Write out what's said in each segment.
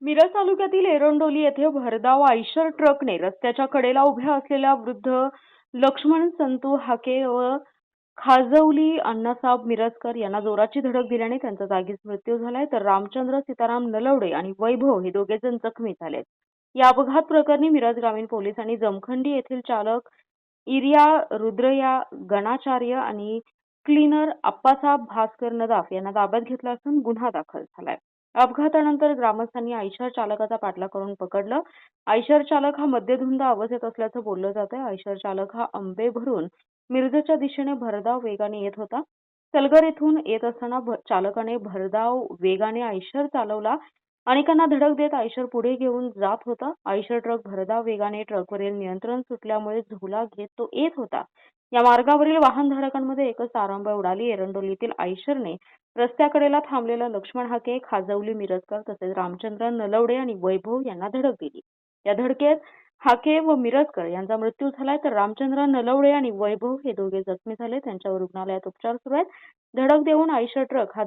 मिरज तालुक्यातील एरंडोली येथे भरधाव आयशर ट्रकने रस्त्याच्या कडेला उभ्या असलेल्या वृद्ध लक्ष्मण संतू हाके व खाजवली अण्णासाहेब मिरजकर यांना जोराची धडक दिल्याने त्यांचा जागीच मृत्यू झालाय, तर रामचंद्र सीताराम नलवडे आणि वैभव हे दोघे जण जखमी झालेत. या अपघात प्रकरणी मिरज ग्रामीण पोलिसांनी जमखंडी येथील चालक इरिया रुद्रया गणाचार्य आणि क्लीनर अप्पासाहेब भास्कर नदाफ यांना ताब्यात घेतलं असून गुन्हा दाखल झालाय. अपघातानंतर ग्रामस्थांनी आयशर चालकाचा पाठलाग करून पकडलं. आयशर चालक हा मद्यधुंद अवस्थेत असल्याचं बोललं जातंय. आयशर चालक हा आंबे भरून मिरजच्या दिशेने भरधाव वेगाने येत होता. सलगर येथून येत असताना चालकाने भरधाव वेगाने आयशर चालवला. अनेकांना धडक देत आयशर पुढे घेऊन जात होता. आयशर ट्रक भरधाव वेगाने ट्रकवरील नियंत्रण सुटल्यामुळे झुला घेत तो येत होता. या मार्गावरील वाहनधारकांमध्ये एकच तारांबळ उडाली. एरंडोलीतील आयशरने रस्त्याकडेला थांबलेला लक्ष्मण हाके, खाजवली मिरजकर तसेच रामचंद्र नलवडे आणि वैभव यांना धडक दिली. या धडकेत हाके व मिरजकर यांचा मृत्यू झालाय, तर रामचंद्र नलवडे आणि वैभव हे दोघे जखमी झाले. त्यांच्यावर रुग्णालयात उपचार सुरू आहेत. धडक देऊन आयशर ट्रक हा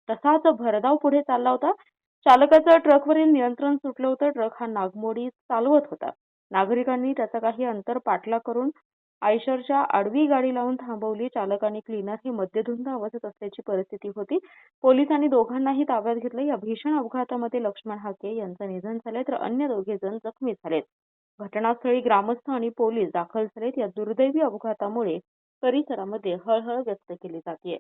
तसाच भरधाव पुढे चालला होता. चालकाचं ट्रकवरील नियंत्रण सुटलं होतं. ट्रक हा नागमोडी चालवत होता. नागरिकांनी त्याचा काही अंतर पाठलाग करून आयशरच्या आडवी गाडी लावून थांबवली. चालक आणि क्लीनर हे मद्यधुंद अवस्थेत असल्याची परिस्थिती होती. पोलिसांनी दोघांनाही ताब्यात घेतलं. या भीषण अपघातामध्ये लक्ष्मण हाके यांचं निधन झाले, तर अन्य दोघे जण जखमी झालेत. घटनास्थळी ग्रामस्थ आणि पोलीस दाखल झालेत. या दुर्दैवी अपघातामुळे परिसरामध्ये हळहळ व्यक्त केली जाते.